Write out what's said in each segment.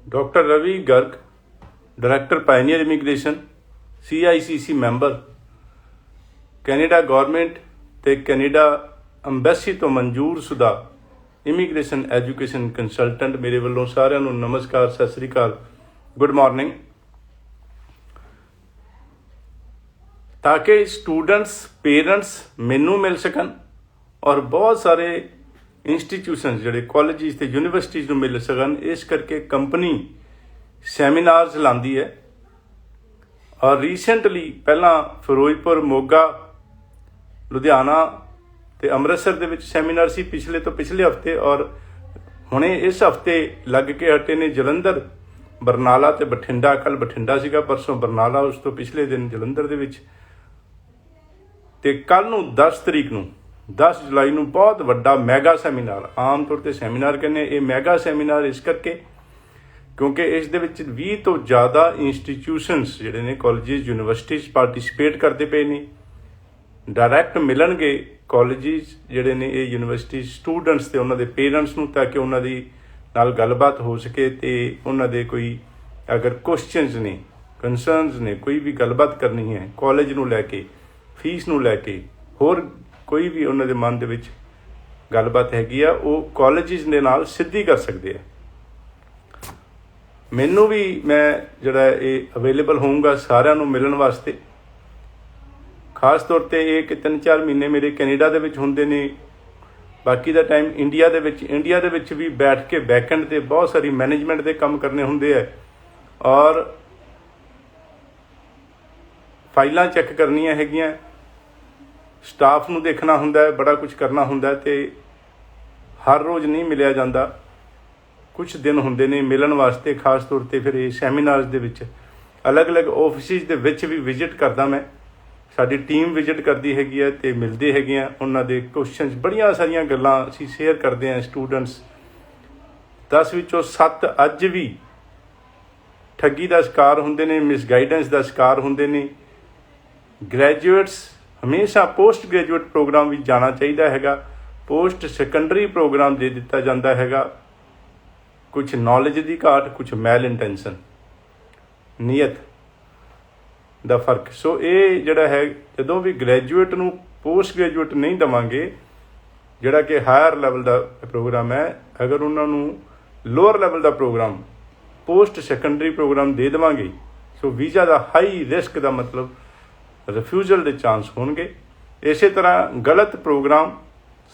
Doctor Ravi Garg, director pioneer immigration, CICC member, Canada government ते Canada embassy तो मंजूर शुदा इमीग्रेशन एजुकेशन कंसलटेंट। मेरे वालों सारिਆਂ ਨੂੰ नमस्कार, सत श्री अकाल, गुड मॉर्निंग। ताकि स्टूडेंट्स पेरेंट्स मैनू मिल सकन और बहुत सारे इंस्टीट्यूशन ਜਿਹੜੇ ਕਾਲਜਿਸ ਤੇ ਯੂਨੀਵਰਸਿਟੀਜ਼ ਨੂੰ ਮਿਲ ਸਕਣ, ਇਸ ਕਰਕੇ ਕੰਪਨੀ ਸੈਮੀਨਾਰਸ ਲਾਉਂਦੀ ਹੈ। ਔਰ ਰੀਸੈਂਟਲੀ ਪਹਿਲਾਂ ਫਿਰੋਜ਼ਪੁਰ, ਮੋਗਾ, ਲੁਧਿਆਣਾ ਤੇ ਅੰਮ੍ਰਿਤਸਰ ਦੇ ਵਿੱਚ ਸੈਮੀਨਾਰ ਸੀ ਪਿਛਲੇ ਹਫਤੇ, ਔਰ ਹੁਣੇ ਇਸ ਹਫਤੇ ਲੱਗ ਕੇ ਹਟੇ ਨੇ ਜਲੰਧਰ, ਬਰਨਾਲਾ ਤੇ ਬਠਿੰਡਾ। ਕੱਲ ਬਠਿੰਡਾ ਸੀਗਾ, ਪਰਸੋਂ ਬਰਨਾਲਾ, ਉਸ ਤੋਂ ਪਿਛਲੇ ਦਿਨ ਜਲੰਧਰ ਦੇ ਵਿੱਚ। ਤੇ ਕੱਲ ਨੂੰ 10 ਜੁਲਾਈ ਨੂੰ ਬਹੁਤ ਵੱਡਾ ਮੈਗਾ ਸੈਮੀਨਾਰ, ਆਮ ਤੌਰ ਤੇ ਸੈਮੀਨਾਰ ਕਹਿੰਦੇ, ਇਹ ਮੈਗਾ ਸੈਮੀਨਾਰ ਇਸ ਕਰਕੇ ਕਿਉਂਕਿ ਇਸ ਦੇ ਵਿੱਚ 20 ਤੋਂ ਜ਼ਿਆਦਾ ਇੰਸਟੀਟਿਊਸ਼ਨਸ ਜਿਹੜੇ ਨੇ, ਕਾਲਜਿਸ, ਯੂਨੀਵਰਸਿਟੀਜ਼ ਪਾਰਟਿਸਿਪੇਟ ਕਰਦੇ ਪਏ ਨੇ। ਡਾਇਰੈਕਟ ਮਿਲਣਗੇ ਕਾਲਜਿਸ ਜਿਹੜੇ ਨੇ, ਇਹ ਯੂਨੀਵਰਸਿਟੀ ਸਟੂਡੈਂਟਸ ਤੇ ਉਹਨਾਂ ਦੇ ਪੇਰੈਂਟਸ ਨੂੰ, ਤਾਂ ਕਿ ਉਹਨਾਂ ਦੀ ਨਾਲ ਗੱਲਬਾਤ ਹੋ ਸਕੇ ਤੇ ਉਹਨਾਂ ਦੇ ਕੋਈ ਅਗਰ ਕੁਐਸਚਨਸ ਨੇ, ਕੰਸਰਨਸ ਨੇ, ਕੋਈ ਵੀ ਗੱਲਬਾਤ ਕਰਨੀ ਹੈ ਕਾਲਜ ਨੂੰ ਲੈ ਕੇ, ਫੀਸ ਨੂੰ ਲੈ ਕੇ, ਹੋਰ ਕੋਈ ਵੀ ਉਹਨਾਂ ਦੇ ਮਨ ਦੇ ਵਿੱਚ ਗੱਲਬਾਤ ਹੈਗੀ ਆ, ਉਹ ਕਾਲਜਿਸ ਦੇ ਨਾਲ ਸਿੱਧੀ ਕਰ ਸਕਦੇ ਆ। ਮੈਨੂੰ ਵੀ ਮੈਂ ਜਿਹੜਾ ਇਹ ਅਵੇਲੇਬਲ ਹੋਊਂਗਾ ਸਾਰਿਆਂ ਨੂੰ ਮਿਲਣ ਵਾਸਤੇ। ਖਾਸ ਤੌਰ ਤੇ ਇਹ ਕਿ 3-4 ਮਹੀਨੇ ਮੇਰੇ ਕੈਨੇਡਾ ਦੇ ਵਿੱਚ ਹੁੰਦੇ ਨੇ, ਬਾਕੀ ਦਾ ਟਾਈਮ ਇੰਡੀਆ ਦੇ ਵਿੱਚ ਵੀ ਬੈਠ ਕੇ ਬੈਕਐਂਡ ਤੇ ਬਹੁਤ ਸਾਰੀ ਮੈਨੇਜਮੈਂਟ ਦੇ ਕੰਮ ਕਰਨੇ ਹੁੰਦੇ ਆ, ਔਰ ਫਾਈਲਾਂ ਚੈੱਕ ਕਰਨੀਆਂ ਹੈਗੀਆਂ, ਸਟਾਫ ਨੂੰ ਦੇਖਣਾ ਹੁੰਦਾ ਹੈ, ਬੜਾ ਕੁਝ ਕਰਨਾ ਹੁੰਦਾ ਤੇ ਹਰ ਰੋਜ਼ ਨਹੀਂ ਮਿਲਿਆ ਜਾਂਦਾ। ਕੁਝ ਦਿਨ ਹੁੰਦੇ ਨੇ ਮਿਲਣ ਵਾਸਤੇ। ਖਾਸ ਤੌਰ ਤੇ ਫਿਰ ਇਹ ਸੈਮੀਨਾਰਸ ਦੇ ਵਿੱਚ ਅਲੱਗ-ਅਲੱਗ ਆਫਿਸਿਸ ਦੇ ਵਿੱਚ ਵੀ ਵਿਜ਼ਿਟ ਕਰਦਾ ਮੈਂ, ਸਾਡੀ ਟੀਮ ਵਿਜ਼ਿਟ ਕਰਦੀ ਹੈਗੀ ਹੈ ਤੇ ਮਿਲਦੇ ਹੈਗੇ ਆ। ਉਹਨਾਂ ਦੇ ਕੁਐਸਚਨਸ, ਬੜੀਆਂ ਸਾਰੀਆਂ ਗੱਲਾਂ ਅਸੀਂ ਸ਼ੇਅਰ ਕਰਦੇ ਹਾਂ ਸਟੂਡੈਂਟਸ। 10 ਵਿੱਚੋਂ 7 ਅੱਜ ਵੀ ਠੱਗੀ ਦਾ ਸ਼ਿਕਾਰ ਹੁੰਦੇ ਨੇ, ਮਿਸਗਾਈਡੈਂਸ ਦਾ ਸ਼ਿਕਾਰ ਹੁੰਦੇ ਨੇ। ਗ੍ਰੈਜੂਏਟਸ ਹਮੇਸ਼ਾ ਪੋਸਟ ਗ੍ਰੈਜੂਏਟ ਪ੍ਰੋਗਰਾਮ ਵਿੱਚ ਜਾਣਾ ਚਾਹੀਦਾ ਹੈਗਾ, ਪੋਸਟ ਸੈਕੰਡਰੀ ਪ੍ਰੋਗਰਾਮ ਦੇ ਦਿੱਤਾ ਜਾਂਦਾ ਹੈਗਾ। ਕੁਛ ਨੌਲੇਜ ਦੀ ਘਾਟ, ਕੁਛ ਮੈਲ ਇੰਟੈਂਸ਼ਨ, ਨੀਅਤ ਦਾ ਫਰਕ। ਸੋ ਇਹ ਜਿਹੜਾ ਹੈ, ਜਦੋਂ ਵੀ ਗ੍ਰੈਜੂਏਟ ਨੂੰ ਪੋਸਟ ਗ੍ਰੈਜੂਏਟ ਨਹੀਂ ਦੇਵਾਂਗੇ, ਜਿਹੜਾ ਕਿ ਹਾਇਰ ਲੈਵਲ ਦਾ ਪ੍ਰੋਗਰਾਮ ਹੈ, ਅਗਰ ਉਹਨਾਂ ਨੂੰ ਲੋਅਰ ਲੈਵਲ ਦਾ ਪ੍ਰੋਗਰਾਮ, ਪੋਸਟ ਸੈਕੰਡਰੀ ਪ੍ਰੋਗਰਾਮ ਦੇ ਦੇਵਾਂਗੇ, ਸੋ ਵੀਜ਼ਾ ਦਾ ਹਾਈ ਰਿਸਕ ਦਾ ਮਤਲਬ ਰਿਫਿਊਜ਼ਲ ਦੇ ਚਾਂਸ ਹੋਣਗੇ। ਇਸੇ ਤਰ੍ਹਾਂ ਗਲਤ ਪ੍ਰੋਗਰਾਮ,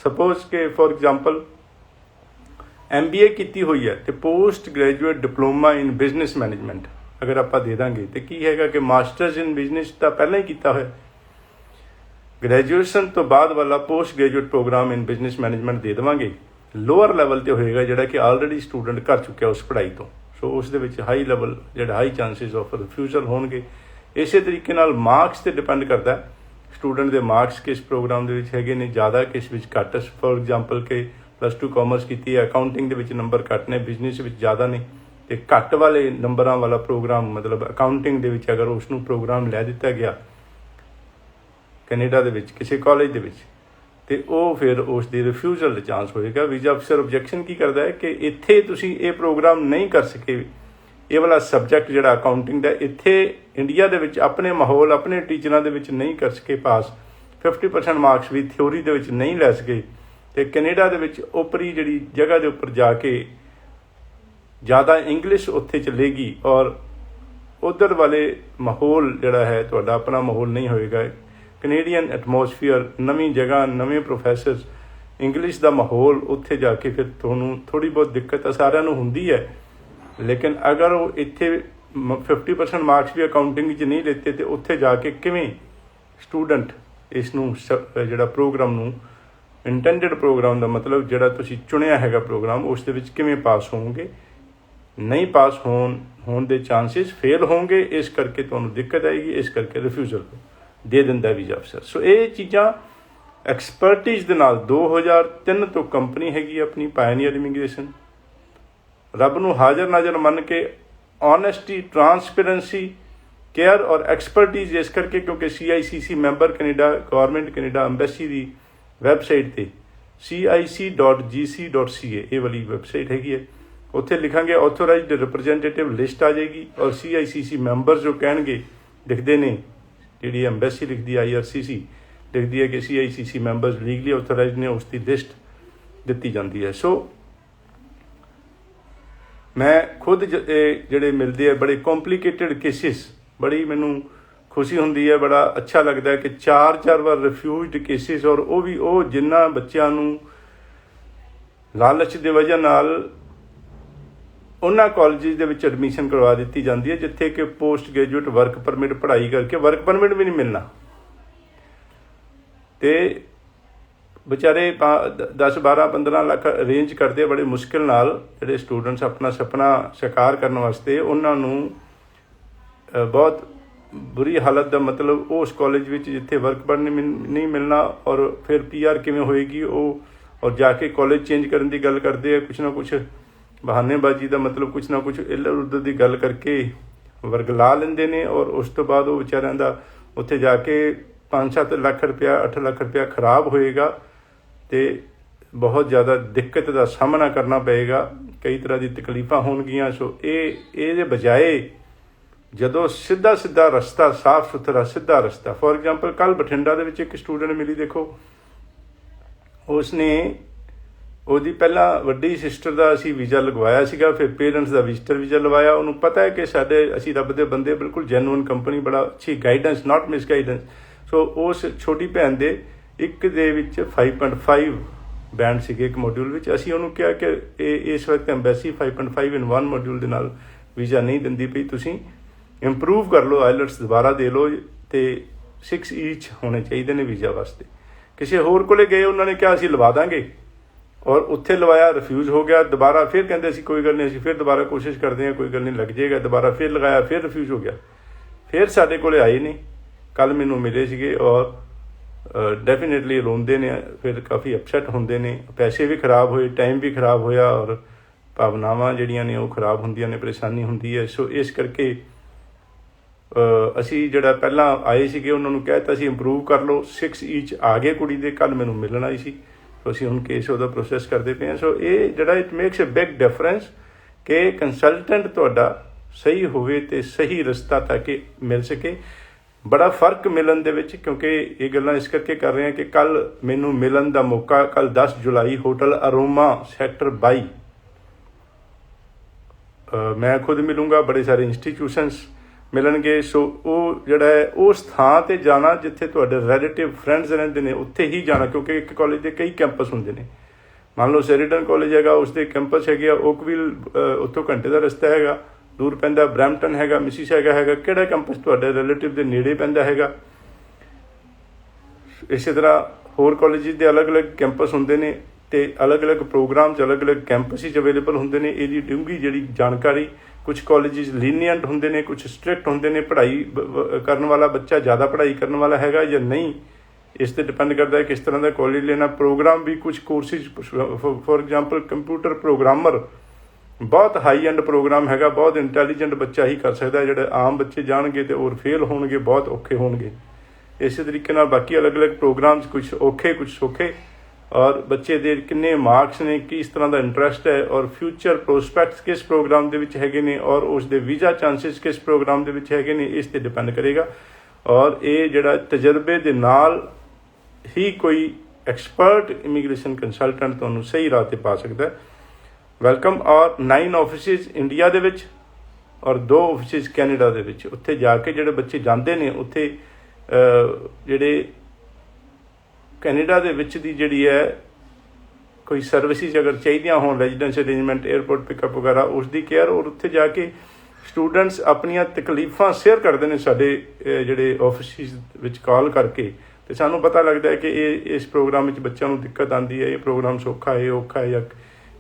ਸਪੋਜ਼ ਕਿ ਫੋਰ ਐਗਜ਼ਾਮਪਲ MBA ਕੀਤੀ ਹੋਈ ਹੈ ਤੇ post graduate diploma in business management ਅਗਰ ਆਪਾਂ ਦੇ ਦਾਂਗੇ, ਤੇ ਕੀ ਹੈਗਾ ਕਿ ਮਾਸਟਰਸ ਇਨ ਬਿਜ਼ਨਸ ਤਾਂ ਪਹਿਲਾਂ ਹੀ ਕੀਤਾ ਹੋਇਆ, ਗ੍ਰੈਜੂਏਸ਼ਨ ਤੋਂ ਬਾਅਦ ਵਾਲਾ post graduate programme in business management ਦੇ ਦੇਵਾਂਗੇ, ਲੋਅਰ ਲੈਵਲ ਤੇ ਹੋਏਗਾ ਜਿਹੜਾ ਕਿ ਆਲਰੇਡੀ ਸਟੂਡੈਂਟ ਕਰ ਚੁੱਕਿਆ ਉਸ ਪੜ੍ਹਾਈ ਤੋਂ। ਸੋ ਉਸ ਦੇ ਵਿੱਚ ਹਾਈ ਲੈਵਲ, ਜਿਹੜਾ ਹਾਈ ਚਾਂਸਿਸ ਆਫ ਰਿਫਿਊਜ਼ਲ ਹੋਣਗੇ। ਇਸੇ ਤਰੀਕੇ ਨਾਲ ਮਾਰਕਸ ਤੇ ਡਿਪੈਂਡ ਕਰਦਾ, ਸਟੂਡੈਂਟ ਦੇ ਮਾਰਕਸ ਕਿਸ ਪ੍ਰੋਗਰਾਮ ਦੇ ਵਿੱਚ ਹੈਗੇ ਨੇ, ਜ਼ਿਆਦਾ ਕਿਸ ਵਿੱਚ ਘੱਟ। ਫੋਰ ਐਗਜ਼ਾਮਪਲ ਕਿ +2 ਕਾਮਰਸ ਕੀਤੀ ਹੈ, ਅਕਾਊਂਟਿੰਗ ਦੇ ਵਿੱਚ ਨੰਬਰ ਘੱਟ ਨੇ, ਬਿਜ਼ਨਸ ਵਿੱਚ ਜ਼ਿਆਦਾ ਨੇ, ਤੇ ਘੱਟ ਵਾਲੇ ਨੰਬਰਾਂ ਵਾਲਾ ਪ੍ਰੋਗਰਾਮ, ਮਤਲਬ ਅਕਾਊਂਟਿੰਗ ਦੇ ਵਿੱਚ ਅਗਰ ਉਸ ਨੂੰ ਪ੍ਰੋਗਰਾਮ ਲੈ ਦਿੱਤਾ ਗਿਆ ਕੈਨੇਡਾ ਦੇ ਵਿੱਚ ਕਿਸੇ ਕਾਲਜ ਦੇ ਵਿੱਚ, ਤੇ ਉਹ ਫਿਰ ਉਸ ਦੀ ਰਿਫਿਊਜ਼ਲ ਦਾ ਚਾਂਸ ਹੋਏਗਾ। ਵੀਜ਼ਾ ਅਫਸਰ ਆਬਜੈਕਸ਼ਨ ਕੀ ਕਰਦਾ ਹੈ ਕਿ ਇੱਥੇ ਤੁਸੀਂ ਇਹ ਪ੍ਰੋਗਰਾਮ ਨਹੀਂ ਕਰ ਸਕੇ, ਇਹ ਵਾਲਾ ਸਬਜੈਕਟ ਜਿਹੜਾ ਅਕਾਊਂਟਿੰਗ ਦਾ, ਇੱਥੇ ਇੰਡੀਆ ਦੇ ਵਿੱਚ ਆਪਣੇ ਮਾਹੌਲ, ਆਪਣੇ ਟੀਚਰਾਂ ਦੇ ਵਿੱਚ ਨਹੀਂ ਕਰ ਸਕੇ ਪਾਸ, 50% ਮਾਰਕਸ ਵੀ ਥਿਓਰੀ ਦੇ ਵਿੱਚ ਨਹੀਂ ਲੈ ਸਕੇ, ਤੇ ਕੈਨੇਡਾ ਦੇ ਵਿੱਚ ਓਪਰੀ ਜਿਹੜੀ ਜਗ੍ਹਾ ਦੇ ਉੱਪਰ ਜਾ ਕੇ ਜ਼ਿਆਦਾ ਇੰਗਲਿਸ਼ ਉੱਥੇ ਚੱਲੇਗੀ, ਔਰ ਉੱਧਰ ਵਾਲੇ ਮਾਹੌਲ ਜਿਹੜਾ ਹੈ ਤੁਹਾਡਾ ਆਪਣਾ ਮਾਹੌਲ ਨਹੀਂ ਹੋਏਗਾ। ਕੈਨੇਡੀਅਨ ਐਟਮੋਸਫੀਅਰ, ਨਵੀਂ ਜਗ੍ਹਾ, ਨਵੇਂ ਪ੍ਰੋਫੈਸਰਸ, ਇੰਗਲਿਸ਼ ਦਾ ਮਾਹੌਲ, ਉੱਥੇ ਜਾ ਕੇ ਫਿਰ ਤੁਹਾਨੂੰ ਥੋੜ੍ਹੀ ਬਹੁਤ ਦਿੱਕਤ ਤਾਂ ਸਾਰਿਆਂ ਨੂੰ ਹੁੰਦੀ ਹੈ। ਲੇਕਿਨ ਅਗਰ ਉਹ ਇੱਥੇ 50% ਮਾਰਕਸ ਵੀ ਅਕਾਊਂਟਿੰਗ 'ਚ ਨਹੀਂ ਲਿੱਤੇ, ਤੇ ਉੱਥੇ ਜਾ ਕੇ ਕਿਵੇਂ ਸਟੂਡੈਂਟ ਇਸ ਨੂੰ ਜਿਹੜਾ ਪ੍ਰੋਗਰਾਮ ਨੂੰ, ਇੰਟੈਂਡਡ ਪ੍ਰੋਗਰਾਮ ਦਾ ਮਤਲਬ ਜਿਹੜਾ ਤੁਸੀਂ ਚੁਣਿਆ ਹੈਗਾ ਪ੍ਰੋਗਰਾਮ, ਉਸ ਦੇ ਵਿੱਚ ਕਿਵੇਂ ਪਾਸ ਹੋਣਗੇ? ਨਹੀਂ ਪਾਸ ਹੋਣ ਦੇ ਚਾਂਸਿਸ, ਫੇਲ ਹੋਣਗੇ। ਇਸ ਕਰਕੇ ਤੁਹਾਨੂੰ ਦਿੱਕਤ ਆਏਗੀ, ਇਸ ਕਰਕੇ ਰਿਫਿਊਜ਼ਲ ਦੇ ਦਿੰਦਾ ਵੀਜ਼ਾ ਅਫਸਰ। ਸੋ ਇਹ ਚੀਜ਼ਾਂ ਐਕਸਪਰਟਿਜ਼ ਦੇ ਨਾਲ 2003 ਤੋਂ ਕੰਪਨੀ ਹੈਗੀ ਆਪਣੀ ਪਾਇਨੀਅਰ ਇਮੀਗ੍ਰੇਸ਼ਨ। ਰੱਬ ਨੂੰ ਹਾਜ਼ਰ ਨਾਜ਼ਰ ਮੰਨ ਕੇ ਓਨੈਸਟੀ, ਟਰਾਂਸਪੇਰੈਂਸੀ, ਕੇਅਰ ਔਰ ਐਕਸਪਰਟਿਜ਼, ਇਸ ਕਰਕੇ ਕਿਉਂਕਿ CICC member, Canada government, Canada embassy ਦੀ ਵੈਬਸਾਈਟ 'ਤੇ cic.gc.ca ਇਹ ਵਾਲੀ ਵੈਬਸਾਈਟ ਹੈਗੀ ਹੈ, ਉੱਥੇ ਲਿਖਾਂਗੇ ਆਥੋਰਾਈਜ਼ਡ ਰਿਪਰੈਜ਼ੈਂਟੇਟਿਵ ਲਿਸਟ ਆ ਜਾਏਗੀ, ਔਰ CICC ਮੈਂਬਰਸ ਜੋ ਕਹਿਣਗੇ ਲਿਖਦੇ ਨੇ, ਜਿਹੜੀ ਐਮਬੈਸੀ ਲਿਖਦੀ IRCC ਲਿਖਦੀ ਹੈ ਕਿ CICC ਮੈਂਬਰਸ ਲੀਗਲੀ ਆਥੋਰਾਈਜ਼ਡ ਨੇ, ਉਸ ਦੀ ਲਿਸਟ ਦਿੱਤੀ ਜਾਂਦੀ ਹੈ। ਸੋ ਮੈਂ ਖੁਦ ਜਿਹੜੇ ਮਿਲਦੇ ਆ ਬੜੇ ਕੰਪਲੀਕੇਟਡ ਕੇਸਿਸ, ਬੜੀ ਮੈਨੂੰ ਖੁਸ਼ੀ ਹੁੰਦੀ ਹੈ, ਬੜਾ ਅੱਛਾ ਲੱਗਦਾ ਹੈ ਕਿ 4 ਵਾਰ ਰਿਫਿਊਜ਼ਡ ਕੇਸਿਸ, ਔਰ ਉਹ ਵੀ ਉਹ ਜਿਨ੍ਹਾਂ ਬੱਚਿਆਂ ਨੂੰ ਲਾਲਚ ਦੀ ਵਜ੍ਹਾ ਨਾਲ ਉਹਨਾਂ ਕਾਲਜਿਸ ਦੇ ਵਿੱਚ ਐਡਮਿਸ਼ਨ ਕਰਵਾ ਦਿੱਤੀ ਜਾਂਦੀ ਹੈ ਜਿੱਥੇ ਕਿ ਪੋਸਟ ਗ੍ਰੈਜੂਏਟ ਵਰਕ ਪਰਮਿਟ ਪੜ੍ਹਾਈ ਕਰਕੇ ਵਰਕ ਪਰਮਿਟ ਵੀ ਨਹੀਂ ਮਿਲਣਾ, ਤੇ ਵਿਚਾਰੇ 10, 12, 15 ਲੱਖ ਅਰੇਂਜ ਕਰਦੇ ਬੜੇ ਮੁਸ਼ਕਿਲ ਨਾਲ ਜਿਹੜੇ ਸਟੂਡੈਂਟਸ ਆਪਣਾ ਸੁਪਨਾ ਸਾਕਾਰ ਕਰਨ ਵਾਸਤੇ, ਉਹਨਾਂ ਨੂੰ ਬਹੁਤ ਬੁਰੀ ਹਾਲਤ ਦਾ ਮਤਲਬ ਉਸ ਕਾਲਜ ਵਿੱਚ ਜਿੱਥੇ ਵਰਕ ਪਰਮਿਟ ਨਹੀਂ ਮਿਲਣਾ, ਔਰ ਫਿਰ PR ਕਿਵੇਂ ਹੋਏਗੀ ਉਹ, ਔਰ ਜਾ ਕੇ ਕਾਲਜ ਚੇਂਜ ਕਰਨ ਦੀ ਗੱਲ ਕਰਦੇ ਆ, ਕੁਛ ਨਾ ਕੁਛ ਬਹਾਨੇਬਾਜ਼ੀ ਦਾ ਮਤਲਬ ਕੁਛ ਨਾ ਕੁਛ ਇੱਧਰ ਉੱਧਰ ਦੀ ਗੱਲ ਕਰਕੇ ਵਰਗਲਾ ਲੈਂਦੇ ਨੇ, ਔਰ ਉਸ ਤੋਂ ਬਾਅਦ ਉਹ ਵਿਚਾਰਿਆਂ ਦਾ ਉੱਥੇ ਜਾ ਕੇ 5-7 ਲੱਖ ਰੁਪਇਆ 8 ਲੱਖ ਰੁਪਇਆ ਖਰਾਬ ਹੋਏਗਾ, ਤੇ ਬਹੁਤ ਜ਼ਿਆਦਾ ਦਿੱਕਤ ਦਾ ਸਾਹਮਣਾ ਕਰਨਾ ਪਏਗਾ, ਕਈ ਤਰ੍ਹਾਂ ਦੀ ਤਕਲੀਫਾਂ ਹੋਣਗੀਆਂ। ਸੋ ਇਹਦੇ ਬਜਾਏ ਜਦੋਂ ਸਿੱਧਾ ਰਸਤਾ, ਸਾਫ਼ ਸੁਥਰਾ ਸਿੱਧਾ ਰਸਤਾ, ਫੋਰ ਐਗਜ਼ਾਮਪਲ ਕੱਲ੍ਹ ਬਠਿੰਡਾ ਦੇ ਵਿੱਚ ਇੱਕ ਸਟੂਡੈਂਟ ਮਿਲੀ, ਦੇਖੋ ਉਸਨੇ ਉਹਦੀ ਪਹਿਲਾਂ ਵੱਡੀ ਸਿਸਟਰ ਦਾ ਅਸੀਂ ਵੀਜ਼ਾ ਲਗਵਾਇਆ ਸੀਗਾ, ਫਿਰ ਪੇਰੈਂਟਸ ਦਾ ਵਿਜ਼ਟਰ ਵੀਜ਼ਾ ਲਵਾਇਆ। ਉਹਨੂੰ ਪਤਾ ਹੈ ਕਿ ਅਸੀਂ ਰੱਬ ਦੇ ਬੰਦੇ, ਬਿਲਕੁਲ ਜੈਨੂਅਨ ਕੰਪਨੀ, ਬੜਾ ਅੱਛੀ ਗਾਈਡੈਂਸ, ਨਾਟ ਮਿਸ ਗਾਈਡੈਂਸ। ਸੋ ਉਸ ਛੋਟੀ ਭੈਣ ਦੇ ਇੱਕ ਦੇ ਵਿੱਚ 5.5 ਬੈਂਡ ਸੀਗੇ ਇੱਕ ਮੋਡਿਊਲ ਵਿੱਚ। ਅਸੀਂ ਉਹਨੂੰ ਕਿਹਾ ਕਿ ਇਸ ਵਕਤ ਐਮਬੈਸੀ 5.5 in 1 ਮੋਡਿਊਲ ਦੇ ਨਾਲ ਵੀਜ਼ਾ ਨਹੀਂ ਦਿੰਦੀ ਪਈ, ਤੁਸੀਂ ਇੰਪਰੂਵ ਕਰ ਲਓ, ਆਈਲੈਟਸ ਦੁਬਾਰਾ ਦੇ ਲਓ, ਤੇ 6 ਈਚ ਹੋਣੇ ਚਾਹੀਦੇ ਨੇ ਵੀਜ਼ਾ ਵਾਸਤੇ। ਕਿਸੇ ਹੋਰ ਕੋਲੇ ਗਏ, ਉਹਨਾਂ ਨੇ ਕਿਹਾ ਅਸੀਂ ਲਵਾ ਦਾਂਗੇ, ਔਰ ਉੱਥੇ ਲਵਾਇਆ, ਰਿਫਿਊਜ਼ ਹੋ ਗਿਆ। ਦੁਬਾਰਾ ਫਿਰ ਕਹਿੰਦੇ ਅਸੀਂ ਕੋਈ ਗੱਲ ਨਹੀਂ, ਅਸੀਂ ਫਿਰ ਦੁਬਾਰਾ ਕੋਸ਼ਿਸ਼ ਕਰਦੇ ਹਾਂ, ਕੋਈ ਗੱਲ ਨਹੀਂ, ਲੱਗ ਜਾਏਗਾ। ਦੁਬਾਰਾ ਫਿਰ ਲਗਾਇਆ, ਫਿਰ ਰਿਫਿਊਜ਼ ਹੋ ਗਿਆ। ਫਿਰ ਸਾਡੇ ਕੋਲੇ ਆਏ ਨਹੀਂ, ਕੱਲ੍ਹ ਮੈਨੂੰ ਮਿਲੇ ਸੀਗੇ, ਔਰ ਡੈਫੀਨੇਟਲੀ ਰੋਂਦੇ ਨੇ, ਫਿਰ ਕਾਫੀ ਅਪਸੈਟ ਹੁੰਦੇ ਨੇ। ਪੈਸੇ ਵੀ ਖਰਾਬ ਹੋਏ, ਟਾਈਮ ਵੀ ਖਰਾਬ ਹੋਇਆ, ਔਰ ਭਾਵਨਾਵਾਂ ਜਿਹੜੀਆਂ ਨੇ ਉਹ ਖਰਾਬ ਹੁੰਦੀਆਂ ਨੇ, ਪਰੇਸ਼ਾਨੀ ਹੁੰਦੀ ਹੈ। ਸੋ ਇਸ ਕਰਕੇ ਅਸੀਂ ਜਿਹੜਾ ਪਹਿਲਾਂ ਆਏ ਸੀਗੇ ਉਹਨਾਂ ਨੂੰ ਕਹਿ ਦਿੱਤਾ ਅਸੀਂ ਇੰਪਰੂਵ ਕਰ ਲਓ, 6 ਈਚ ਆ ਗਏ ਕੁੜੀ ਦੇ, ਕੱਲ੍ਹ ਮੈਨੂੰ ਮਿਲਣ ਆਈ ਸੀ। ਸੋ ਅਸੀਂ ਹੁਣ ਕੇਸ ਉਹਦਾ ਪ੍ਰੋਸੈਸ ਕਰਦੇ ਪਏ ਹਾਂ। ਸੋ ਇਹ ਜਿਹੜਾ it makes a big difference ਕਿ ਕੰਸਲਟੈਂਟ ਤੁਹਾਡਾ ਸਹੀ ਹੋਵੇ ਅਤੇ ਸਹੀ ਰਸਤਾ ਤਾਂ ਕਿ ਮਿਲ ਸਕੇ। ਬੜਾ ਫਰਕ ਮਿਲਣ ਦੇ ਵਿੱਚ, ਕਿਉਂਕਿ ਇਹ ਗੱਲਾਂ ਇਸ ਕਰਕੇ ਕਰ ਰਹੇ ਹਾਂ ਕਿ ਕੱਲ੍ਹ ਮੈਨੂੰ ਮਿਲਣ ਦਾ ਮੌਕਾ, ਕੱਲ੍ਹ 10 ਜੁਲਾਈ ਹੋਟਲ ਅਰੋਮਾ ਸੈਕਟਰ 22 ਮੈਂ ਖੁਦ ਮਿਲੂੰਗਾ, ਬੜੇ ਸਾਰੇ ਇੰਸਟੀਟਿਊਸ਼ਨਸ ਮਿਲਣਗੇ। ਸੋ ਉਹ ਜਿਹੜਾ ਹੈ ਉਸ ਥਾਂ 'ਤੇ ਜਾਣਾ ਜਿੱਥੇ ਤੁਹਾਡੇ ਰਿਲੇਟਿਵ ਫਰੈਂਡਸ ਰਹਿੰਦੇ ਨੇ, ਉੱਥੇ ਹੀ ਜਾਣਾ, ਕਿਉਂਕਿ ਇੱਕ ਕਾਲਜ ਦੇ ਕਈ ਕੈਂਪਸ ਹੁੰਦੇ ਨੇ। ਮੰਨ ਲਓ ਸ਼ੈਰੀਟਨ ਕਾਲਜ ਹੈਗਾ, ਉਸਦੇ ਕੈਂਪਸ ਹੈਗੇ ਆ, ਓਕਵਿਲ ਉੱਥੋਂ ਘੰਟੇ ਦਾ ਰਸਤਾ ਹੈਗਾ, ਦੂਰ ਪੈਂਦਾ, ਬਰੈਂਪਟਨ ਹੈਗਾ, ਮਿਸੀਸੈਗਾ ਹੈਗਾ, ਕਿਹੜਾ ਕੈਂਪਸ ਤੁਹਾਡੇ ਰਿਲੇਟਿਵ ਦੇ ਨੇੜੇ ਪੈਂਦਾ ਹੈਗਾ। ਇਸੇ ਤਰ੍ਹਾਂ ਹੋਰ ਕਾਲਜਿਸ ਦੇ ਅਲੱਗ-ਅਲੱਗ ਕੈਂਪਸ ਹੁੰਦੇ ਨੇ, ਅਤੇ ਅਲੱਗ-ਅਲੱਗ ਪ੍ਰੋਗਰਾਮ 'ਚ ਅਲੱਗ-ਅਲੱਗ ਕੈਂਪਸ 'ਚ ਅਵੇਲੇਬਲ ਹੁੰਦੇ ਨੇ। ਇਹਦੀ ਡੂੰਘੀ ਜਿਹੜੀ ਜਾਣਕਾਰੀ, ਕੁਛ ਕਾਲਜਿਸ ਲੀਨੀਅੰਟ ਹੁੰਦੇ ਨੇ, ਕੁਛ ਸਟ੍ਰਿਕਟ ਹੁੰਦੇ ਨੇ। ਪੜ੍ਹਾਈ ਕਰਨ ਵਾਲਾ ਬੱਚਾ ਜ਼ਿਆਦਾ ਪੜ੍ਹਾਈ ਕਰਨ ਵਾਲਾ ਹੈਗਾ ਜਾਂ ਨਹੀਂ, ਇਸ 'ਤੇ ਡਿਪੈਂਡ ਕਰਦਾ ਹੈ ਕਿਸ ਤਰ੍ਹਾਂ ਦਾ ਕਾਲਜ ਲੈਣਾ। ਪ੍ਰੋਗਰਾਮ ਵੀ ਕੁਛ courses, for example computer programmer ਬਹੁਤ ਹਾਈ ਐਂਡ ਪ੍ਰੋਗਰਾਮ ਹੈਗਾ, ਬਹੁਤ ਇੰਟੈਲੀਜੈਂਟ ਬੱਚਾ ਹੀ ਕਰ ਸਕਦਾ। ਜਿਹੜੇ ਆਮ ਬੱਚੇ ਜਾਣਗੇ ਅਤੇ ਹੋਰ ਫੇਲ ਹੋਣਗੇ, ਬਹੁਤ ਔਖੇ ਹੋਣਗੇ। ਇਸੇ ਤਰੀਕੇ ਨਾਲ ਬਾਕੀ ਅਲੱਗ-ਅਲੱਗ ਪ੍ਰੋਗਰਾਮਸ, ਕੁਛ ਔਖੇ ਕੁਛ ਸੌਖੇ, ਔਰ ਬੱਚੇ ਦੇ ਕਿੰਨੇ ਮਾਰਕਸ ਨੇ, ਕਿਸ ਤਰ੍ਹਾਂ ਦਾ ਇੰਟਰਸਟ ਹੈ, ਔਰ ਫਿਊਚਰ ਪ੍ਰੋਸਪੈਕਟਸ ਕਿਸ ਪ੍ਰੋਗਰਾਮ ਦੇ ਵਿੱਚ ਹੈਗੇ ਨੇ, ਔਰ ਉਸ ਦੇ ਵੀਜ਼ਾ ਚਾਂਸਿਸ ਕਿਸ ਪ੍ਰੋਗਰਾਮ ਦੇ ਵਿੱਚ ਹੈਗੇ ਨੇ, ਇਸ 'ਤੇ ਡਿਪੈਂਡ ਕਰੇਗਾ। ਔਰ ਇਹ ਜਿਹੜਾ ਤਜਰਬੇ ਦੇ ਨਾਲ ਹੀ ਕੋਈ ਐਕਸਪਰਟ ਇਮੀਗ੍ਰੇਸ਼ਨ ਕੰਸਲਟੈਂਟ ਤੁਹਾਨੂੰ ਸਹੀ ਰਾਹ 'ਤੇ ਪਾ ਸਕਦਾ। ਵੈਲਕਮ। ਔਰ 9 ਆਫਿਸਿਸ ਇੰਡੀਆ ਦੇ ਵਿੱਚ ਔਰ 2 ਆਫਿਸਿਸ ਕੈਨੇਡਾ ਦੇ ਵਿੱਚ। ਉੱਥੇ ਜਾ ਕੇ ਜਿਹੜੇ ਬੱਚੇ ਜਾਂਦੇ ਨੇ, ਉੱਥੇ ਜਿਹੜੇ ਕੈਨੇਡਾ ਦੇ ਵਿੱਚ ਦੀ ਜਿਹੜੀ ਹੈ ਕੋਈ ਸਰਵਿਸਿਜ਼ ਅਗਰ ਚਾਹੀਦੀਆਂ ਹੋਣ, ਰੈਜ਼ੀਡੈਂਸ ਅਰੇਂਜਮੈਂਟ, ਏਅਰਪੋਰਟ ਪਿਕਅਪ ਵਗੈਰਾ, ਉਸ ਦੀ ਕੇਅਰ, ਔਰ ਉੱਥੇ ਜਾ ਕੇ ਸਟੂਡੈਂਟਸ ਆਪਣੀਆਂ ਤਕਲੀਫਾਂ ਸ਼ੇਅਰ ਕਰਦੇ ਨੇ ਸਾਡੇ ਜਿਹੜੇ ਆਫਿਸਿਸ ਵਿੱਚ ਕਾਲ ਕਰਕੇ, ਅਤੇ ਸਾਨੂੰ ਪਤਾ ਲੱਗਦਾ ਹੈ ਕਿ ਇਸ ਪ੍ਰੋਗਰਾਮ ਵਿੱਚ ਬੱਚਿਆਂ ਨੂੰ ਦਿੱਕਤ ਆਉਂਦੀ ਹੈ, ਇਹ ਪ੍ਰੋਗਰਾਮ ਸੌਖਾ ਹੈ, ਔਖਾ ਹੈ, ਜਾਂ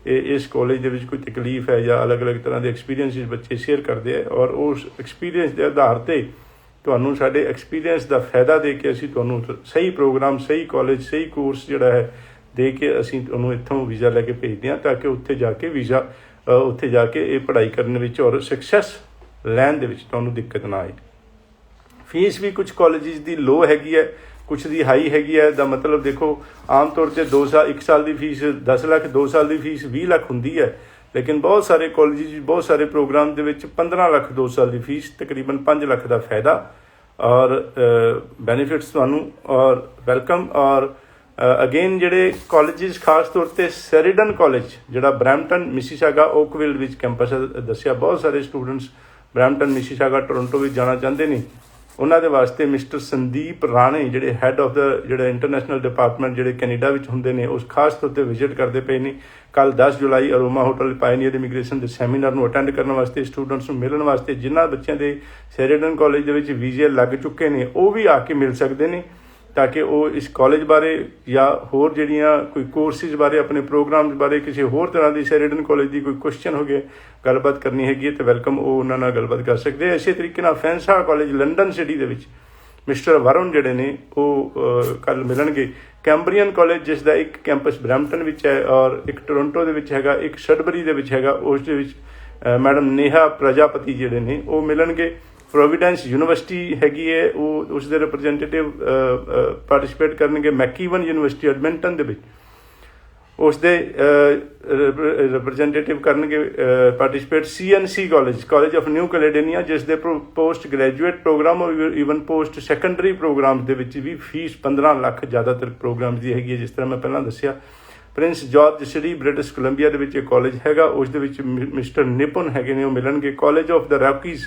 ਇਸ ਕਾਲਜ ਦੇ ਵਿੱਚ ਕੋਈ ਤਕਲੀਫ ਹੈ, ਜਾਂ ਅਲੱਗ-ਅਲੱਗ ਤਰ੍ਹਾਂ ਦੇ ਐਕਸਪੀਰੀਅੰਸਿਸ ਬੱਚੇ ਸ਼ੇਅਰ ਕਰਦੇ ਹੈ। ਔਰ ਉਸ ਐਕਸਪੀਰੀਅੰਸ ਦੇ ਆਧਾਰ 'ਤੇ ਤੁਹਾਨੂੰ ਸਾਡੇ ਐਕਸਪੀਰੀਅੰਸ ਦਾ ਫਾਇਦਾ ਦੇ ਕੇ ਅਸੀਂ ਤੁਹਾਨੂੰ ਸਹੀ ਪ੍ਰੋਗਰਾਮ, ਸਹੀ ਕਾਲਜ, ਸਹੀ ਕੋਰਸ ਜਿਹੜਾ ਹੈ ਦੇ ਕੇ ਅਸੀਂ ਤੁਹਾਨੂੰ ਇੱਥੋਂ ਵੀਜ਼ਾ ਲੈ ਕੇ ਭੇਜਦੇ ਹਾਂ, ਤਾਂ ਕਿ ਉੱਥੇ ਜਾ ਕੇ ਇਹ ਪੜ੍ਹਾਈ ਕਰਨ ਵਿੱਚ ਔਰ ਸਕਸੈਸ ਲੈਣ ਦੇ ਵਿੱਚ ਤੁਹਾਨੂੰ ਦਿੱਕਤ ਨਾ ਆਏ। ਫੀਸ ਵੀ ਕੁਝ ਕਾਲਜਿਸ ਦੀ ਲੋ ਹੈਗੀ ਹੈ, ਕੁਛ ਦੀ ਹਾਈ ਹੈਗੀ ਹੈ। ਦਾ ਮਤਲਬ ਦੇਖੋ, ਆਮ ਤੌਰ 'ਤੇ 1 ਸਾਲ ਦੀ ਫੀਸ 10 ਲੱਖ, 2 ਸਾਲ ਦੀ ਫੀਸ 20 ਲੱਖ ਹੁੰਦੀ ਹੈ। लेकिन बहुत सारे कॉलेज बहुत सारे प्रोग्राम ਦੇ ਵਿੱਚ 15 ਲੱਖ 2 ਸਾਲ ਦੀ ਫੀਸ तकरीबन 5 ਲੱਖ ਦਾ ਫਾਇਦਾ और बेनिफिट्स ਤੁਹਾਨੂੰ और वेलकम और अगेन ਜਿਹੜੇ ਕਾਲਜਿਸ ਖਾਸ ਤੌਰ ਤੇ ਸੈਰੀਡਨ ਕਾਲਜ ਜਿਹੜਾ ਬਰੈਂਪਟਨ ਮਿਸੀਸਾਗਾ ਓਕਵਿਲ ਵਿੱਚ ਕੈਂਪਸ ਦੱਸਿਆ ਬਹੁਤ ਸਾਰੇ ਸਟੂਡੈਂਟਸ ਬਰੈਂਪਟਨ ਮਿਸੀਸਾਗਾ ਟੋਰਾਂਟੋ ਵਿੱਚ ਜਾਣਾ ਚਾਹੁੰਦੇ ਨੇ ਉਹਨਾਂ ਦੇ ਵਾਸਤੇ ਮਿਸਟਰ ਸੰਦੀਪ ਰਾਣੇ ਜਿਹੜੇ ਹੈੱਡ ਆਫ ਦਾ ਜਿਹੜਾ ਇੰਟਰਨੈਸ਼ਨਲ ਡਿਪਾਰਟਮੈਂਟ ਜਿਹੜੇ ਕੈਨੇਡਾ ਵਿੱਚ ਹੁੰਦੇ ਨੇ ਉਸ ਖਾਸ ਤੌਰ ਤੇ ਵਿਜ਼ਿਟ ਕਰਦੇ ਪਏ ਨੇ ਕੱਲ 10 ਜੁਲਾਈ ਅਰੋਮਾ ਹੋਟਲ ਪਾਇਨੀਅਰ ਇਮੀਗ੍ਰੇਸ਼ਨ ਦੇ ਸੈਮੀਨਾਰ ਨੂੰ ਅਟੈਂਡ ਕਰਨ ਵਾਸਤੇ ਸਟੂਡੈਂਟਸ ਨੂੰ ਮਿਲਣ ਵਾਸਤੇ ਜਿਨ੍ਹਾਂ ਬੱਚਿਆਂ ਦੇ ਸੈਰੀਡਨ ਕਾਲਜ ਦੇ ਵਿੱਚ ਵੀਜ਼ੇ ਲੱਗ ਚੁੱਕੇ ਨੇ ਉਹ ਵੀ ਆ ਕੇ ਮਿਲ ਸਕਦੇ ਨੇ ਤਾਂ ਕਿ ਉਹ ਇਸ ਕਾਲਜ ਬਾਰੇ ਜਾਂ ਹੋਰ ਜਿਹੜੀਆਂ ਕੋਈ ਕੋਰਸਿਸ ਬਾਰੇ ਆਪਣੇ ਪ੍ਰੋਗਰਾਮਸ ਬਾਰੇ ਕਿਸੇ ਹੋਰ ਤਰ੍ਹਾਂ ਦੀ ਸੈਰੀਡਨ ਕਾਲਜ ਦੀ ਕੋਈ ਕੁਐਸਚਨ ਹੋ ਗਿਆ ਗੱਲਬਾਤ ਕਰਨੀ ਹੈਗੀ ਤਾਂ ਵੈਲਕਮ ਉਹ ਉਹਨਾਂ ਨਾਲ ਗੱਲਬਾਤ ਕਰ ਸਕਦੇ ਆ ਇਸੇ ਤਰੀਕੇ ਨਾਲ ਫੈਂਸਾ ਕਾਲਜ ਲੰਡਨ ਸਿਟੀ ਦੇ ਵਿੱਚ ਮਿਸਟਰ ਵਰੁਣ ਜਿਹੜੇ ਨੇ ਉਹ ਕੱਲ੍ਹ ਮਿਲਣਗੇ ਕੈਂਬਰੀਅਨ ਕਾਲਜ ਜਿਸ ਦਾ ਇੱਕ ਕੈਂਪਸ ਬਰੈਂਪਟਨ ਵਿੱਚ ਹੈ ਔਰ ਇੱਕ ਟੋਰਾਂਟੋ ਦੇ ਵਿੱਚ ਹੈਗਾ ਇੱਕ ਸਡਬਰੀ ਦੇ ਵਿੱਚ ਹੈਗਾ ਉਸ ਦੇ ਵਿੱਚ ਮੈਡਮ ਨੇਹਾ ਪ੍ਰਜਾਪਤੀ ਜਿਹੜੇ ਨੇ ਉਹ ਮਿਲਣਗੇ ਪ੍ਰੋਵੀਡੈਂਸ ਯੂਨੀਵਰਸਿਟੀ ਹੈਗੀ ਹੈ ਉਹ ਉਸ ਦੇ ਰਿਪਰੈਜ਼ੈਂਟੇਟਿਵ ਪਾਰਟਿਸਿਪੇਟ ਕਰਨਗੇ ਮੈਕਈਵਨ ਯੂਨੀਵਰਸਿਟੀ ਐਡਮਿੰਟਨ ਦੇ ਵਿੱਚ ਉਸ ਦੇ ਰਿਪਰੈਜ਼ੈਂਟੇਟਿਵ ਕਰਨਗੇ participate CNC college of New Caledonia ਜਿਸ ਦੇ post graduate program even post secondary program ਦੇ ਵਿੱਚ ਵੀ ਫੀਸ 15 ਲੱਖ ਜ਼ਿਆਦਾਤਰ ਪ੍ਰੋਗਰਾਮ ਦੀ ਹੈਗੀ ਹੈ ਜਿਸ ਤਰ੍ਹਾਂ ਮੈਂ ਪਹਿਲਾਂ ਦੱਸਿਆ Prince George city British Columbia ਦੇ ਵਿੱਚ ਇਹ ਕਾਲਜ ਹੈਗਾ ਉਸ ਦੇ ਵਿੱਚ ਮਿਸਟਰ ਨਿਪੁਨ ਹੈਗੇ ਨੇ ਉਹ ਮਿਲਣਗੇ college of the Rockies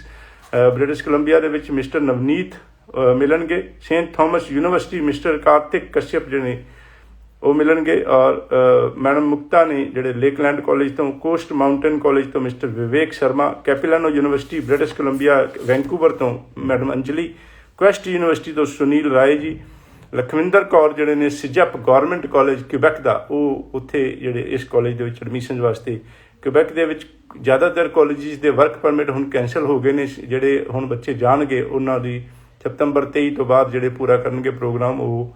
British Columbia ਦੇ ਵਿੱਚ ਮਿਸਟਰ ਨਵਨੀਤ ਮਿਲਣਗੇ Saint Thomas University mister Kartik Kashyap ਜਿਹੜੇ ਨੇ ਉਹ ਮਿਲਣਗੇ ਔਰ ਮੈਡਮ ਮੁਕਤਾ ਨੇ ਜਿਹੜੇ ਲੇਕਲੈਂਡ ਕਾਲਜ ਤੋਂ ਕੋਸਟ ਮਾਊਂਟੇਨ ਕਾਲਜ ਤੋਂ mister Vivek Sharma Capilano University British Columbia Vancouver ਤੋਂ ਮੈਡਮ ਅੰਜਲੀ ਕੁਐਸਟ ਯੂਨੀਵਰਸਿਟੀ ਤੋਂ ਸੁਨੀਲ ਰਾਏ ਜੀ ਲਖਵਿੰਦਰ ਕੌਰ ਜਿਹੜੇ ਨੇ ਸਿਜਪ ਗੌਰਮੈਂਟ ਕਾਲਜ ਕਿਬੈਕ ਦਾ ਉਹ ਉੱਥੇ ਜਿਹੜੇ ਇਸ ਕਾਲਜ ਦੇ ਵਿੱਚ ਐਡਮਿਸ਼ਨ ਵਾਸਤੇ ਕਿਬੈਕ ਦੇ ਵਿੱਚ ਜ਼ਿਆਦਾਤਰ ਕਾਲਜਿਸ ਦੇ ਵਰਕ ਪਰਮਿਟ ਹੁਣ ਕੈਂਸਲ ਹੋ ਗਏ ਨੇ ਜਿਹੜੇ ਹੁਣ ਬੱਚੇ ਜਾਣਗੇ ਉਹਨਾਂ ਦੀ ਸਤੰਬਰ 23 ਤੋਂ ਬਾਅਦ ਜਿਹੜੇ ਪੂਰਾ ਕਰਨਗੇ ਪ੍ਰੋਗਰਾਮ ਉਹ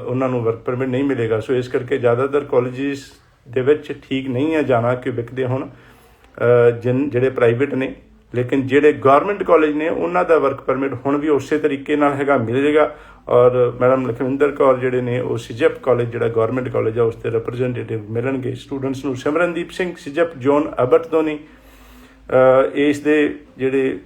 ਉਹਨਾਂ ਨੂੰ ਵਰਕ ਪਰਮਿਟ ਨਹੀਂ ਮਿਲੇਗਾ ਸੋ ਇਸ ਕਰਕੇ ਜ਼ਿਆਦਾਤਰ ਕਾਲਜਿਸ ਦੇ ਵਿੱਚ ਠੀਕ ਨਹੀਂ ਹੈ ਜਾਣਾ ਕਿਬੈਕ ਦੇ ਹੁਣ ਜਿਹੜੇ ਪ੍ਰਾਈਵੇਟ ਨੇ ਲੇਕਿਨ ਜਿਹੜੇ ਗੌਰਮੈਂਟ ਕਾਲਜ ਨੇ ਉਹਨਾਂ ਦਾ ਵਰਕ ਪਰਮਿਟ ਹੁਣ ਵੀ ਉਸੇ ਤਰੀਕੇ ਨਾਲ ਹੈਗਾ ਮਿਲ ਜਾਏਗਾ ਔਰ ਮੈਡਮ ਲਖਵਿੰਦਰ ਕੌਰ ਜਿਹੜੇ ਨੇ ਉਹ ਸਿਜਪ ਕਾਲਜ ਜਿਹੜਾ ਗੌਰਮੈਂਟ ਕਾਲਜ ਆ ਉਸ ਦੇ ਰਿਪਰੈਜ਼ੈਂਟੇਟਿਵ ਮਿਲਣਗੇ ਸਟੂਡੈਂਟਸ ਨੂੰ ਸਿਮਰਨਦੀਪ ਸਿੰਘ ਸਿਜਪ ਜੋਨ ਅਬਟ ਤੋਂ ਨੇ ਇਸ ਦੇ ਜਿਹੜੇ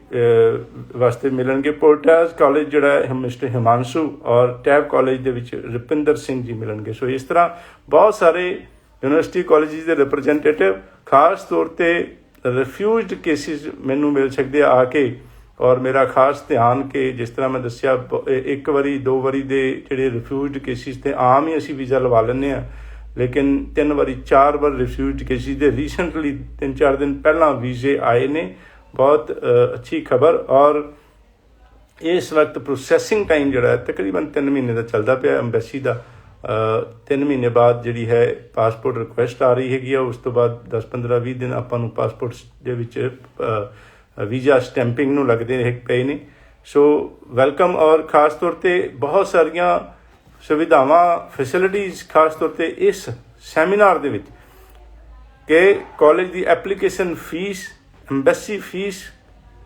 ਵਾਸਤੇ ਮਿਲਣਗੇ ਪੋਰਟਾਸ ਕਾਲਜ ਜਿਹੜਾ ਮਿਸਟਰ ਹਿਮਾਂਸ਼ੂ ਔਰ ਟੈਬ ਕਾਲਜ ਦੇ ਵਿੱਚ ਰੁਪਿੰਦਰ ਸਿੰਘ ਜੀ ਮਿਲਣਗੇ ਸੋ ਇਸ ਤਰ੍ਹਾਂ ਬਹੁਤ ਸਾਰੇ ਯੂਨੀਵਰਸਿਟੀ ਕਾਲਜਿਸ ਦੇ ਰਿਪਰੈਜ਼ੈਂਟੇਟਿਵ ਖਾਸ ਤੌਰ ਤੇ ਰਿਫਿਊਜ਼ਡ ਕੇਸਿਸ ਮੈਨੂੰ ਮਿਲ ਸਕਦੇ ਆ ਕੇ ਔਰ ਮੇਰਾ ਖਾਸ ਧਿਆਨ ਕਿ ਜਿਸ ਤਰ੍ਹਾਂ ਮੈਂ ਦੱਸਿਆ ਇੱਕ ਵਾਰੀ 2 ਵਾਰੀ ਦੇ ਜਿਹੜੇ ਰਿਫਿਊਜ਼ਡ ਕੇਸਿਸ ਤੇ ਆਮ ਹੀ ਅਸੀਂ ਵੀਜ਼ਾ ਲਵਾ ਲੈਂਦੇ ਹਾਂ ਲੇਕਿਨ 3 ਵਾਰੀ 4 ਵਾਰ ਰਿਫਿਊਜ਼ਡ ਕੇਸਿਸ ਦੇ ਰੀਸੈਂਟਲੀ 3-4 ਦਿਨ ਪਹਿਲਾਂ ਵੀਜ਼ੇ ਆਏ ਨੇ ਬਹੁਤ ਅੱਛੀ ਖਬਰ ਔਰ ਇਸ ਵਕਤ ਪ੍ਰੋਸੈਸਿੰਗ ਟਾਈਮ ਜਿਹੜਾ ਤਕਰੀਬਨ 3 ਮਹੀਨੇ ਦਾ ਚੱਲਦਾ ਪਿਆ ਐਮਬੈਸੀ ਦਾ 3 ਮਹੀਨੇ ਬਾਅਦ ਜਿਹੜੀ ਹੈ ਪਾਸਪੋਰਟ ਰਿਕੁਐਸਟ ਆ ਰਹੀ ਹੈਗੀ ਆ ਉਸ ਤੋਂ ਬਾਅਦ 10-15-20 ਦਿਨ ਆਪਾਂ ਨੂੰ ਪਾਸਪੋਰਟ ਦੇ ਵਿੱਚ ਵੀਜ਼ਾ ਸਟੈਂਪਿੰਗ ਨੂੰ ਲੱਗਦੇ ਪਏ ਨੇ ਸੋ ਵੈਲਕਮ ਔਰ ਖਾਸ ਤੌਰ ਤੇ ਬਹੁਤ ਸਾਰੀਆਂ ਸੁਵਿਧਾਵਾਂ ਫੈਸਿਲਿਟੀਜ਼ ਖਾਸ ਤੌਰ ਤੇ ਇਸ ਸੈਮੀਨਾਰ ਦੇ ਵਿੱਚ ਕਿ ਕਾਲਜ ਦੀ ਐਪਲੀਕੇਸ਼ਨ ਫੀਸ ਐਮਬੈਸੀ ਫੀਸ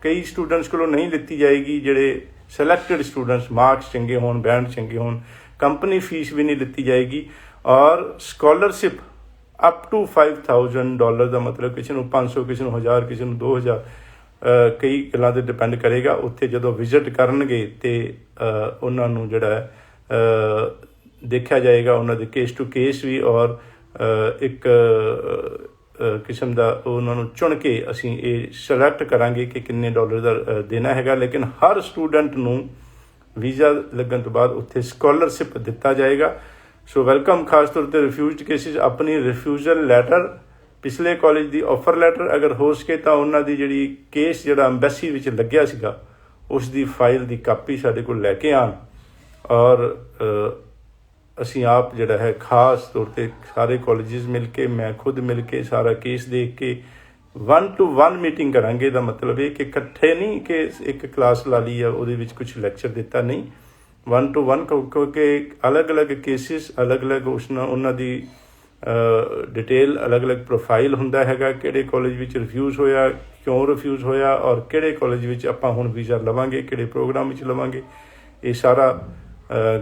ਕਈ ਸਟੂਡੈਂਟਸ ਕੋਲੋਂ ਨਹੀਂ ਲਿੱਤੀ ਜਾਏਗੀ ਜਿਹੜੇ ਸਿਲੈਕਟਡ ਸਟੂਡੈਂਟਸ ਮਾਰਕਸ ਚੰਗੇ ਹੋਣ ਬੈਂਡ ਚੰਗੇ ਹੋਣ ਕੰਪਨੀ ਫੀਸ ਵੀ ਨਹੀਂ ਲਿੱਤੀ ਜਾਏਗੀ ਔਰ ਸਕਾਲਰਸ਼ਿਪ ਅਪ ਟੂ $5,000 ਦਾ ਮਤਲਬ ਕਿਸੇ ਨੂੰ 500 ਕਿਸੇ ਨੂੰ 1000 ਕਿਸੇ ਨੂੰ 2000 ਕਈ ਗੱਲਾਂ 'ਤੇ ਡਿਪੈਂਡ ਕਰੇਗਾ ਉੱਥੇ ਜਦੋਂ ਵਿਜ਼ਿਟ ਕਰਨਗੇ ਤੇ ਉਹਨਾਂ ਨੂੰ ਜਿਹੜਾ ਦੇਖਿਆ ਜਾਏਗਾ ਉਹਨਾਂ ਦੇ ਕੇਸ ਟੂ ਕੇਸ ਵੀ ਔਰ ਇੱਕ ਕਿਸਮ ਦਾ ਉਹਨਾਂ ਨੂੰ ਚੁਣ ਕੇ ਅਸੀਂ ਇਹ ਸਿਲੈਕਟ ਕਰਾਂਗੇ ਕਿ ਕਿੰਨੇ ਡਾਲਰ ਦਾ ਦੇਣਾ ਹੈਗਾ ਲੇਕਿਨ ਹਰ ਸਟੂਡੈਂਟ ਨੂੰ ਵੀਜ਼ਾ ਲੱਗਣ ਤੋਂ ਬਾਅਦ ਉੱਥੇ ਸਕਾਲਰਸ਼ਿਪ ਦਿੱਤਾ ਜਾਏਗਾ ਸੋ ਵੈਲਕਮ ਖਾਸ ਤੌਰ ਤੇ ਰਿਫਿਊਜ਼ਡ ਕੇਸਿਸ ਆਪਣੀ ਰਿਫਿਊਜ਼ਲ ਲੈਟਰ ਪਿਛਲੇ ਕਾਲਜ ਦੀ ਆਫਰ ਲੈਟਰ ਅਗਰ ਹੋ ਸਕੇ ਤਾਂ ਉਹਨਾਂ ਦੀ ਜਿਹੜੀ ਕੇਸ ਜਿਹੜਾ ਐਮਬੈਸੀ ਵਿੱਚ ਲੱਗਿਆ ਸੀਗਾ ਉਸ ਦੀ ਫਾਈਲ ਦੀ ਕਾਪੀ ਸਾਡੇ ਕੋਲ ਲੈ ਕੇ ਆਉਣ ਔਰ ਅਸੀਂ ਆਪ ਜਿਹੜਾ ਹੈ ਖਾਸ ਤੌਰ ਤੇ ਸਾਰੇ ਕਾਲਜਿਸ ਮਿਲ ਕੇ ਮੈਂ ਖੁਦ ਮਿਲ ਕੇ ਸਾਰਾ ਕੇਸ ਦੇਖ ਕੇ 1-to-1 ਮੀਟਿੰਗ ਕਰਾਂਗੇ ਦਾ ਮਤਲਬ ਇਹ ਕਿ ਇਕੱਠੇ ਨਹੀਂ ਕਿ ਇੱਕ ਕਲਾਸ ਲਾ ਲਈ ਆ ਉਹਦੇ ਵਿੱਚ ਕੁਝ ਲੈਕਚਰ ਦਿੱਤਾ ਨਹੀਂ 1-to-1 ਕਿਉਂਕਿ ਅਲੱਗ-ਅਲੱਗ ਕੇਸਿਸ ਅਲੱਗ-ਅਲੱਗ ਉਹਨਾਂ ਦੀ ਡਿਟੇਲ ਅਲੱਗ-ਅਲੱਗ ਪ੍ਰੋਫਾਈਲ ਹੁੰਦਾ ਹੈਗਾ ਕਿਹੜੇ ਕਾਲਜ ਵਿੱਚ ਰਿਫਿਊਜ਼ ਹੋਇਆ ਕਿਉਂ ਰਿਫਿਊਜ਼ ਹੋਇਆ ਔਰ ਕਿਹੜੇ ਕਾਲਜ ਵਿੱਚ ਆਪਾਂ ਹੁਣ ਵੀਜ਼ਾ ਲਵਾਂਗੇ ਕਿਹੜੇ ਪ੍ਰੋਗਰਾਮ ਵਿੱਚ ਲਵਾਂਗੇ ਇਹ ਸਾਰਾ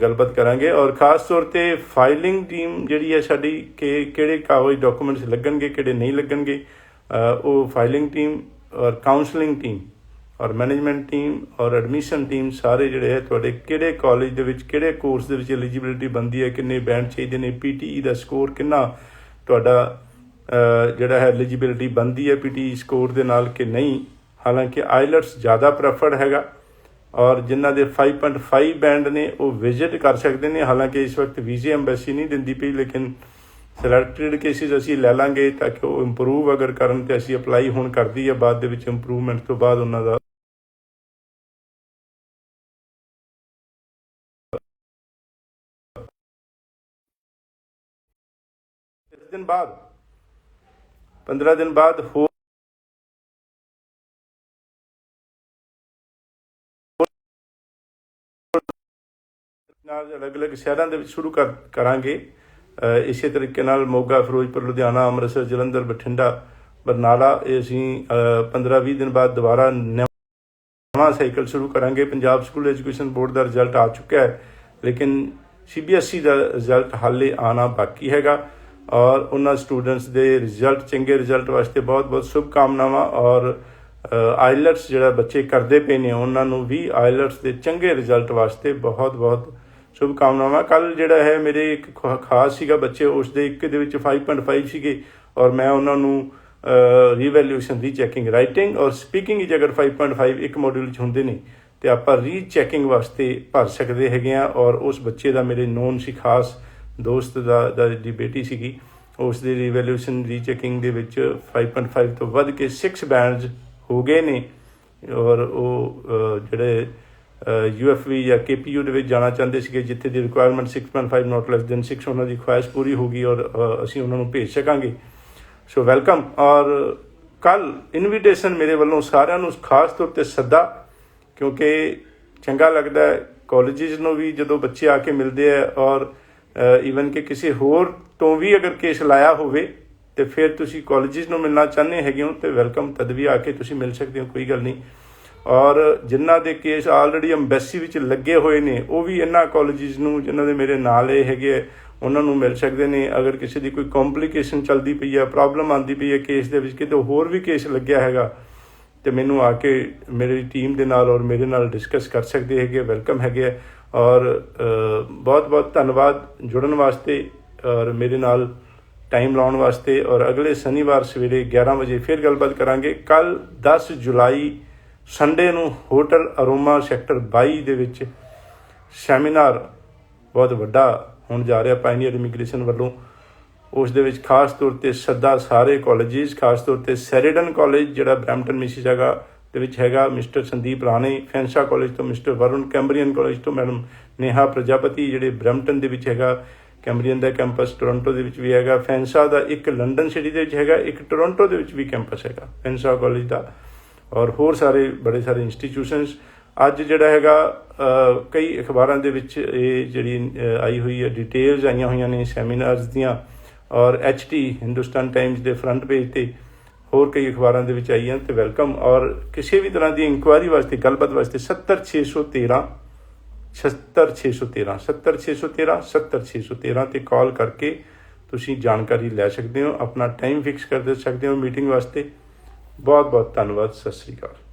ਗੱਲਬਾਤ ਕਰਾਂਗੇ ਔਰ ਖਾਸ ਤੌਰ ਤੇ ਫਾਈਲਿੰਗ ਟੀਮ ਜਿਹੜੀ ਹੈ ਸਾਡੀ ਕਿ ਕਿਹੜੇ ਕਾਗਜ਼ ਡਾਕੂਮੈਂਟਸ ਲੱਗਣਗੇ ਕਿਹੜੇ ਨਹੀਂ ਲੱਗਣਗੇ वो फाइलिंग टीम और काउंसलिंग टीम और मैनेजमेंट टीम और एडमिशन टीम सारे ਜਿਹੜੇ ਹੈ ਤੁਹਾਡੇ ਕਿਹੜੇ ਕਾਲਜ ਦੇ ਵਿੱਚ ਕਿਹੜੇ ਕੋਰਸ ਦੇ ਵਿੱਚ ਐਲੀਜੀਬਿਲਿਟੀ ਬਣਦੀ ਹੈ, ਕਿੰਨੇ ਬੈਂਡ ਚਾਹੀਦੇ ਨੇ, PTE ਦਾ ਸਕੋਰ ਕਿੰਨਾ ਤੁਹਾਡਾ ਜਿਹੜਾ ਹੈ ਐਲੀਜੀਬਿਲਿਟੀ ਬਣਦੀ ਹੈ PTE ਸਕੋਰ ਦੇ ਨਾਲ ਕਿ ਨਹੀਂ। ਹਾਲਾਂਕਿ ਆਈਲੈਟਸ ਜ਼ਿਆਦਾ ਪ੍ਰੈਫਰਡ ਹੈਗਾ ਔਰ ਜਿਨ੍ਹਾਂ ਦੇ 5.5 ਬੈਂਡ ਨੇ ਉਹ ਵਿਜ਼ਿਟ ਕਰ ਸਕਦੇ ਨੇ। ਹਾਲਾਂਕਿ ਇਸ ਵਕਤ ਵੀਜ਼ੇ ਐਮਬੈਸੀ ਨਹੀਂ ਦਿੰਦੀ ਪਈ, ਲੇਕਿਨ ਸਿਲੈਕਟਡ ਕੇਸਿਸ ਅਸੀਂ ਲੈ ਲਾਂਗੇ ਤਾਂ ਕਿ ਉਹ ਇੰਪਰੂਵ ਅਗਰ ਕਰਨ ਤੇ ਅਸੀਂ ਅਪਲਾਈ ਹੁਣ ਕਰਦੀ ਹੈ, ਬਾਅਦ ਦੇ ਵਿੱਚ ਇੰਪਰੂਵਮੈਂਟ ਤੋਂ ਬਾਅਦ ਉਹਨਾਂ ਦਾ दिन बाद 15 दिन बाद हो अलग अलग शहरों के शुरू करांगे। इसे तरीके नाल मोगा, फिरोजपुर, लुधियाना, अमृतसर, जलंधर, बठिंडा, बरनाला असी 15-20 दिन बाद दोबारा नवा साइकिल शुरू करांगे। पंजाब स्कूल एजुकेशन बोर्ड का रिजल्ट आ चुका है, लेकिन CBSE का रिजल्ट हाले आना बाकी हैगा और उन्होंने स्टूडेंट्स के रिजल्ट चंगे रिजल्ट वास्ते बहुत बहुत शुभकामनावां। और आइलैट्स जो बच्चे करते पे ने उन्होंने भी आइलैट्स के चंगे रिजल्ट वास्ते बहुत बहुत शुभकामनावां। कल जोड़ा है मेरे एक खास सीगा बच्चे उसके एक दे 5.5 सीगे और मैं उन्होंने रीवैल्यूएशन रीचैकिंग राइटिंग और स्पीकिंग अगर 5.5 एक मॉड्यूल होंगे ने तो आप रीचैकिंग वास्ते भर सकते हैं। और उस बच्चे का मेरे नोन सी खास दोस्त दा जी बेटी सीगी उसकी रीवैल्यूएशन रीचैकिंग दे विच 5.5 तो वध के 6 बैंड्स हो गए ने और वो जोड़े UFV या KPU दे विच जाना चाहते थे जिथे the requirement 6.5 not less than 6 उन्होंने ख्वाहिश पूरी होगी और असी उन्होंने भेज सकांगे। So welcome. और कल इनविटेशन मेरे वालों सारिਆਂ ਨੂੰ खास तौर पर सदा, क्योंकि चंगा लगता है कॉलेजेस ਨੂੰ भी जो बच्चे आके मिलते हैं और ਈਵਨ ਕਿ ਕਿਸੇ ਹੋਰ ਤੋਂ ਵੀ ਅਗਰ ਕੇਸ ਲਾਇਆ ਹੋਵੇ ਤੇ ਫਿਰ ਤੁਸੀਂ ਕਾਲਜਿਸ ਨੂੰ ਮਿਲਣਾ ਚਾਹੁੰਦੇ ਹੈਗੇ ਹੋ ਤੇ ਵੈਲਕਮ, ਤਦ ਵੀ ਆ ਕੇ ਤੁਸੀਂ ਮਿਲ ਸਕਦੇ ਹੋ, ਕੋਈ ਗੱਲ ਨਹੀਂ। ਔਰ ਜਿਨ੍ਹਾਂ ਦੇ ਕੇਸ ਆਲਰੇਡੀ ਅੰਬੈਸੀ ਵਿੱਚ ਲੱਗੇ ਹੋਏ ਨੇ ਉਹ ਵੀ ਇਹਨਾਂ ਕਾਲਜਿਸ ਨੂੰ ਜਿਨ੍ਹਾਂ ਦੇ ਮੇਰੇ ਨਾਲ ਇਹ ਹੈਗੇ ਉਹਨਾਂ ਨੂੰ ਮਿਲ ਸਕਦੇ ਨੇ। ਅਗਰ ਕਿਸੇ ਦੀ ਕੋਈ ਕੰਪਲਿਕੇਸ਼ਨ ਚੱਲਦੀ ਪਈ ਹੈ, ਪ੍ਰੋਬਲਮ ਆਉਂਦੀ ਪਈ ਹੈ ਕੇਸ ਦੇ ਵਿੱਚ, ਕਿਤੇ ਹੋਰ ਵੀ ਕੇਸ ਲੱਗਿਆ ਹੈਗਾ ਤੇ ਮੈਨੂੰ ਆ ਕੇ ਮੇਰੀ ਟੀਮ ਦੇ ਨਾਲ ਔਰ ਮੇਰੇ ਨਾਲ ਡਿਸਕਸ ਕਰ ਸਕਦੇ ਹੈਗੇ, ਵੈਲਕਮ ਹੈਗੇ। और बहुत बहुत धन्यवाद जुड़न वास्ते और मेरे नाल टाइम लाने वास्ते। और अगले शनिवार सवेरे 11 बजे फिर गलबात करांगे। कल 10 जुलाई संडे नूं होटल अरोमा सैक्टर 22 दे विच सैमीनार बहुत वड्डा होण जा रहा पायनीयर इमीग्रेशन वालों। उस दे विच खास तौर पर सदा सारे कॉलेजिस, खास तौर पर सैरिडन कॉलेज जिहड़ा ब्रैम्पटन मिसिसागा ਦੇ ਵਿੱਚ ਹੈਗਾ ਮਿਸਟਰ ਸੰਦੀਪ ਰਾਣੇ, ਫੈਂਸਾ ਕਾਲਜ ਤੋਂ ਮਿਸਟਰ ਵਰੁਣ, ਕੈਂਬਰੀਅਨ ਕਾਲਜ ਤੋਂ ਮੈਡਮ ਨੇਹਾ ਪ੍ਰਜਾਪਤੀ ਜਿਹੜੇ ਬਰੈਂਪਟਨ ਦੇ ਵਿੱਚ ਹੈਗਾ, ਕੈਂਬਰੀਅਨ ਦਾ ਕੈਂਪਸ ਟੋਰਾਂਟੋ ਦੇ ਵਿੱਚ ਵੀ ਹੈਗਾ, ਫੈਂਸਾ ਦਾ ਇੱਕ ਲੰਡਨ ਸਿਟੀ ਦੇ ਵਿੱਚ ਹੈਗਾ, ਇੱਕ ਟੋਰਾਂਟੋ ਦੇ ਵਿੱਚ ਵੀ ਕੈਂਪਸ ਹੈਗਾ ਫੈਂਸਾ ਕਾਲਜ ਦਾ, ਔਰ ਹੋਰ ਸਾਰੇ ਬੜੇ ਸਾਰੇ ਇੰਸਟੀਟਿਊਸ਼ਨਸ। ਅੱਜ ਜਿਹੜਾ ਹੈਗਾ ਕਈ ਅਖਬਾਰਾਂ ਦੇ ਵਿੱਚ ਇਹ ਜਿਹੜੀ ਆਈ ਹੋਈ ਹੈ ਡਿਟੇਲਸ ਆਈਆਂ ਹੋਈਆਂ ਨੇ ਸੈਮੀਨਾਰਸ ਦੀਆਂ ਔਰ HT ਹਿੰਦੁਸਤਾਨ ਟਾਈਮਸ ਦੇ ਫਰੰਟ ਪੇਜ 'ਤੇ होर कई अखबारों के आई हैं तो वेलकम। और किसी भी तरह की इंक्वायरी वास्ते गलबात वास्ते 70 613 70613 कॉल करके तुसी जानकारी लै सकते हो, अपना टाइम फिक्स कर दे सकते हो मीटिंग वास्ते। बहुत बहुत धन्यवाद। सत श्री अकाल।